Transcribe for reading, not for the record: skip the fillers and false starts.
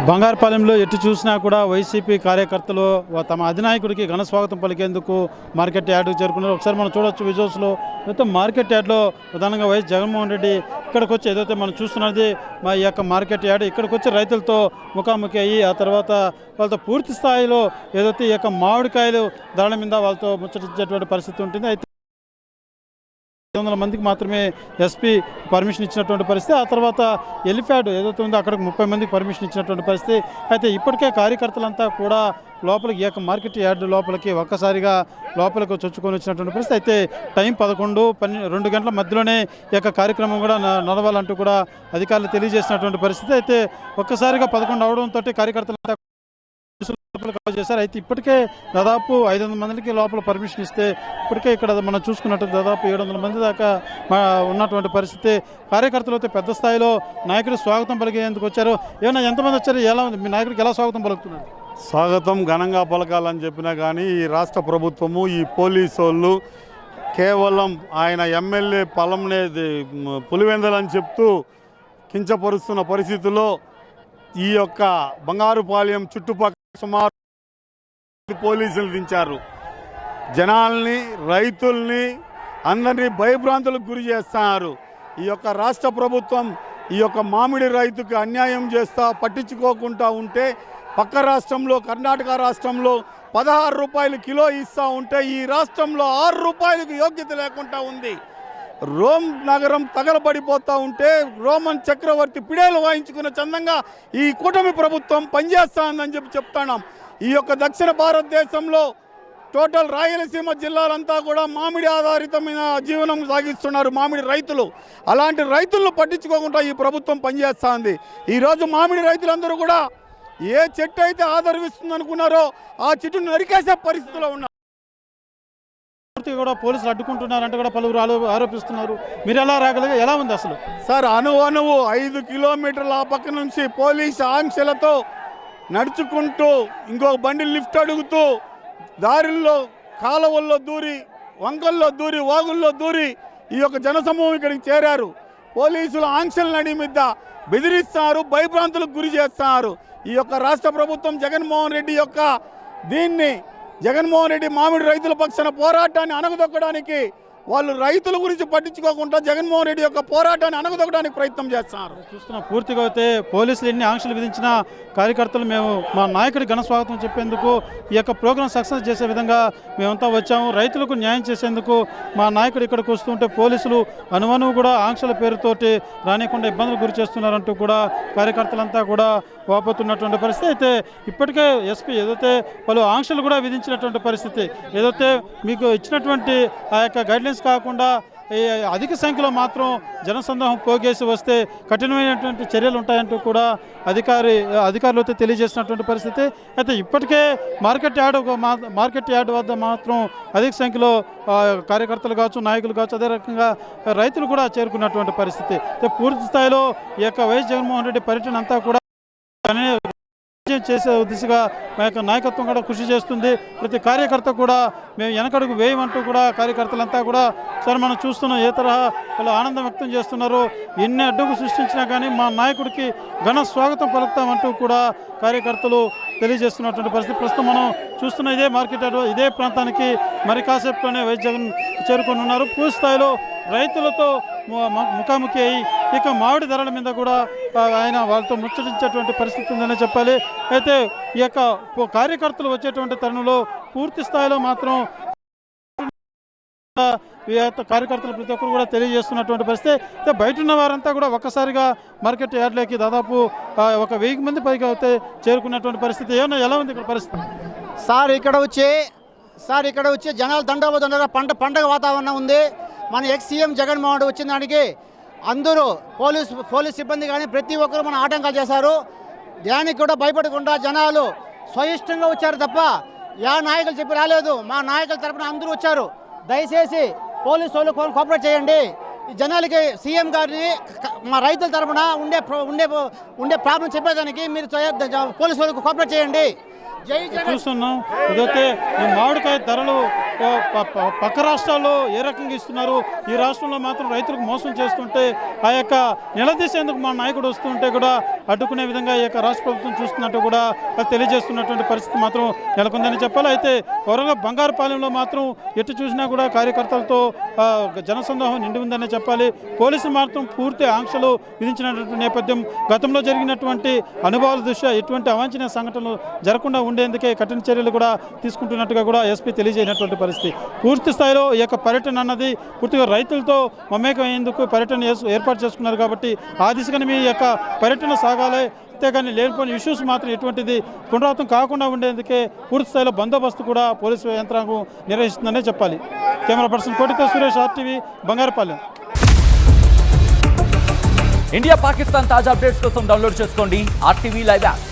బంగారుపాలెంలో ఎటు చూసినా కూడా వైసీపీ కార్యకర్తలు తమ అధినాయకుడికి ఘన స్వాగతం పలికేందుకు మార్కెట్ యార్డుకు చేరుకున్నారు. ఒకసారి మనం చూడొచ్చు విజువల్స్లో. అయితే మార్కెట్ యార్డ్లో ప్రధానంగా వైఎస్ జగన్మోహన్ రెడ్డి ఇక్కడికి వచ్చి ఏదైతే మనం చూస్తున్నది మా ఈ యొక్క మార్కెట్ యార్డ్ ఇక్కడికి వచ్చి రైతులతో ముఖాముఖి అయ్యి ఆ తర్వాత వాళ్ళతో పూర్తి స్థాయిలో ఏదైతే ఈ యొక్క మామిడికాయలు ధరల మీద వాళ్ళతో ముచ్చటించేటువంటి పరిస్థితి ఉంటుంది. అయితే 500 మందికి మాత్రమే ఎస్పీ పర్మిషన్ ఇచ్చినటువంటి పరిస్థితి. ఆ తర్వాత ఎలిఫ్యాడ్ ఏదైతే ఉందో అక్కడికి 30 మందికి పర్మిషన్ ఇచ్చినటువంటి పరిస్థితి. అయితే ఇప్పటికే కార్యకర్తలంతా కూడా లోపలికి ఈ యొక్క మార్కెట్ యార్డు లోపలికి ఒక్కసారిగా లోపలికి చొచ్చుకొని వచ్చినటువంటి పరిస్థితి. అయితే టైం 11-2 గంటల మధ్యలోనే ఈ యొక్క కార్యక్రమం కూడా నడవాలంటూ కూడా అధికారులు తెలియజేసినటువంటి పరిస్థితి. అయితే ఒక్కసారిగా 11 అవడంతో కార్యకర్తలంతా చేశారు. అయితే ఇప్పటికే దాదాపు 500 మందికి లోపల పర్మిషన్ ఇస్తే ఇప్పటికే ఇక్కడ మనం చూసుకున్నట్టు దాదాపు 700 మంది దాకా ఉన్నటువంటి పరిస్థితి. కార్యకర్తలు అయితే పెద్ద స్థాయిలో నాయకుడు స్వాగతం పలికేందుకు వచ్చారు. ఏమన్నా ఎంతమంది వచ్చారు, ఎలా ఉంది, మీ నాయకుడికి ఎలా స్వాగతం పలుకుతున్నారు? స్వాగతం ఘనంగా పలకాలని చెప్పినా కానీ ఈ రాష్ట్ర ప్రభుత్వము ఈ పోలీసు వాళ్ళు కేవలం ఆయన ఎమ్మెల్యే పొలంనేది పులివెందలని చెప్తూ కించపరుస్తున్న పరిస్థితుల్లో ఈ యొక్క బంగారుపాలెం చుట్టుపక్కల సుమారు పోలీసులు దించారు. జనాల్ని, రైతుల్ని అందరినీ భయభ్రాంతులకు గురి చేస్తున్నారు. ఈ యొక్క రాష్ట్ర ప్రభుత్వం ఈ యొక్క మామిడి రైతుకు అన్యాయం చేస్తా పట్టించుకోకుండా ఉంటే పక్క రాష్ట్రంలో కర్ణాటక రాష్ట్రంలో 16 రూపాయలు కిలో ఇస్తూ ఉంటే ఈ రాష్ట్రంలో 6 రూపాయలకు యోగ్యత లేకుండా ఉంది. రోమ్ నగరం తగలబడిపోతూ ఉంటే రోమన్ చక్రవర్తి పిడేలు వాయించుకున్న చందంగా ఈ కూటమి ప్రభుత్వం పనిచేస్తా ఉందని చెప్తున్నాం. ఈ యొక్క దక్షిణ భారతదేశంలో టోటల్ రాయలసీమ జిల్లాలంతా కూడా మామిడి ఆధారితమైన జీవనం సాగిస్తున్నారు మామిడి రైతులు. అలాంటి రైతులను పట్టించుకోకుండా ఈ ప్రభుత్వం పనిచేస్తూ ఉంది. ఈరోజు మామిడి రైతులందరూ కూడా ఏ చెట్టు అయితే ఆదరిస్తుంది అనుకున్నారో ఆ చెట్టును నరికేసే పరిస్థితిలో ఉన్నారు. కూడా పోలీసులు అడ్డుకుంటున్నారంటే కూడా పలువురు ఆరోపిస్తున్నారు. మీరు ఎలా రాగలిగా, ఎలా ఉంది అసలు? సార్ అణువు 5 కిలోమీటర్ల ఆ పక్క నుంచి పోలీసు ఆంక్షలతో నడుచుకుంటూ ఇంకొక బండి లిఫ్ట్ అడుగుతూ దారుల్లో కాలువల్లో దూరి వంకల్లో దూరి వాగుల్లో దూరి ఈ యొక్క జనసమూహం ఇక్కడికి చేరారు. పోలీసుల ఆంక్షల నడి మీద బెదిరిస్తున్నారు, భయభ్రాంతులకు గురి చేస్తున్నారు. ఈ యొక్క రాష్ట్ర ప్రభుత్వం జగన్మోహన్ రెడ్డి మామిడి రైతుల పక్షాన పోరాటాన్ని అణగదొక్కడానికి వాళ్ళు రైతుల గురించి పట్టించుకోకుండా జగన్మోహన్ రెడ్డి యొక్క పోరాటాన్ని అణగదొక్కడానికి ప్రయత్నం చేస్తున్నారు. చూస్తున్నాం పూర్తిగా అయితే పోలీసులు ఎన్ని ఆంక్షలు విధించినా కార్యకర్తలు మేము మా నాయకుడి ఘన స్వాగతం చెప్పేందుకు ఈ యొక్క ప్రోగ్రాం సక్సెస్ చేసే విధంగా మేమంతా వచ్చాము. రైతులకు న్యాయం చేసేందుకు మా నాయకుడు ఇక్కడికి వస్తుంటే పోలీసులు అనువనువు కూడా ఆంక్షల పేరుతోటి రానికుండా ఇబ్బందులు గురి చేస్తున్నారంటూ కూడా కార్యకర్తలంతా కూడా వాపోతున్నటువంటి పరిస్థితి. అయితే ఇప్పటికే ఎస్పీ ఏదైతే పలు ఆంక్షలు కూడా విధించినటువంటి పరిస్థితి, ఏదైతే మీకు ఇచ్చినటువంటి ఆ యొక్క గైడ్లైన్స్ కాకుండా అధిక సంఖ్యలో మాత్రం జనసందోహం పోగేసి వస్తే కఠినమైనటువంటి చర్యలు ఉంటాయంటూ కూడా అధికారులతో తెలియజేసినటువంటి పరిస్థితి. అయితే ఇప్పటికే మార్కెట్ యార్డ్ వద్ద మాత్రం అధిక సంఖ్యలో కార్యకర్తలు కావచ్చు, నాయకులు కావచ్చు, అదే రకంగా రైతులు కూడా చేరుకున్నటువంటి పరిస్థితి. పూర్తి స్థాయిలో ఈ యొక్క వైఎస్ జగన్మోహన్ రెడ్డి పర్యటన అంతా కూడా చేసే దిశగా మా యొక్క నాయకత్వం కూడా కృషి చేస్తుంది. ప్రతి కార్యకర్త కూడా మేము వెనకడుగు వేయమంటూ కూడా కార్యకర్తలంతా కూడా సరే మనం చూస్తున్నాం ఏ తరహా వాళ్ళు ఆనందం వ్యక్తం చేస్తున్నారు. ఎన్ని అడ్డుకు సృష్టించినా కానీ మా నాయకుడికి ఘన స్వాగతం పలుకుతామంటూ కూడా కార్యకర్తలు తెలియజేస్తున్నటువంటి పరిస్థితి. ప్రస్తుతం మనం చూస్తున్న ఇదే మార్కెట్ ఇదే ప్రాంతానికి మరి కాసేపులోనే వైఎస్ జగన్ చేరుకొని ఉన్నారు. పూర్తి స్థాయిలో రైతులతో ముఖాముఖి అయ్యి ఇక మామిడి ధరల మీద కూడా ఆయన వాళ్ళతో ముచ్చటించేటువంటి పరిస్థితి ఉందనే చెప్పాలి. అయితే ఈ యొక్క కార్యకర్తలు వచ్చేటువంటి తరుణంలో పూర్తి స్థాయిలో మాత్రం కార్యకర్తలు ప్రతి ఒక్కరు కూడా తెలియజేస్తున్నటువంటి పరిస్థితి. అయితే బయట ఉన్న వారంతా కూడా ఒక్కసారిగా మార్కెట్ యార్డ్లోకి దాదాపు 1000 మంది పైగా అయితే చేరుకున్నటువంటి పరిస్థితి. ఏమన్నా ఎలా ఉంది ఇక్కడ పరిస్థితి? సార్ ఇక్కడ వచ్చి జనాలు దండోబ పండగ వాతావరణం ఉంది. మన ఎక్స్ సీఎం జగన్మోహన్ రెడ్డి వచ్చిన దానికి అందరూ పోలీస్ సిబ్బంది కానీ ప్రతి ఒక్కరు మన ఆటంకాలు చేశారు. దానికి కూడా భయపడకుండా జనాలు స్వయిష్టంగా వచ్చారు తప్ప నాయకులు చెప్పి రాలేదు. మా నాయకుల తరఫున అందరూ వచ్చారు. దయచేసి పోలీసు వాళ్ళు కోఆపరేట్ చేయండి. ఈ జనాలకి సీఎం గారిని మా రైతుల తరఫున ఉండే ప్రాబ్లం చెప్పేదానికి మీరు పోలీసు వాళ్ళకు కోఆపరేట్ చేయండి. జై జగన్. చూస్తున్నాం. ఇదైతే ఈ మామిడికాయ ధరలు పక్క రాష్ట్రాల్లో ఏ రకంగా ఇస్తున్నారు, ఈ రాష్ట్రంలో మాత్రం రైతులకు మోసం చేస్తుంటే ఆ యొక్క నిలదీసేందుకు మా నాయకుడు వస్తుంటే కూడా అడ్డుకునే విధంగా ఈ యొక్క రాష్ట్ర ప్రభుత్వం చూస్తున్నట్టు కూడా తెలియజేస్తున్నటువంటి పరిస్థితి మాత్రం నెలకొందని చెప్పాలి. అయితే త్వరగా బంగారుపాలెంలో మాత్రం ఎటు చూసినా కూడా కార్యకర్తలతో జనసందోహం నిండి ఉందనే చెప్పాలి. పోలీసులు మాత్రం పూర్తి ఆంక్షలు విధించినటువంటి నేపథ్యం, గతంలో జరిగినటువంటి అనుభవాల దృష్ట్యా ఎటువంటి అవాంఛనీయ సంఘటనలు జరగకుండా ఉండేందుకే కఠిన చర్యలు కూడా తీసుకుంటున్నట్టుగా కూడా ఎస్పీ తెలియజేయనటువంటి పరిస్థితి. పూర్తి స్థాయిలో ఈ యొక్క పర్యటన అన్నది పూర్తిగా రైతులతో మమేకమయ్యేందుకు పర్యటన ఏర్పాటు చేసుకున్నారు కాబట్టి ఆ దిశగానే మీ యొక్క పర్యటన సాగాలి. అంతేగాని లేనిపోయిన ఇష్యూస్ మాత్రం ఎటువంటిది పునరావృతం కాకుండా ఉండేందుకే పూర్తి స్థాయిలో బందోబస్తు కూడా పోలీసు యంత్రాంగం నిర్వహిస్తుందనే చెప్పాలి. కెమెరా పర్సన్ కోటితో సురేష్, RTV, బంగారుపాలెం. ఇండియా పాకిస్తాన్ తాజా అప్డేట్స్ కోసం డౌన్లోడ్ చేసుకోండి RTV లైవ్ యాప్.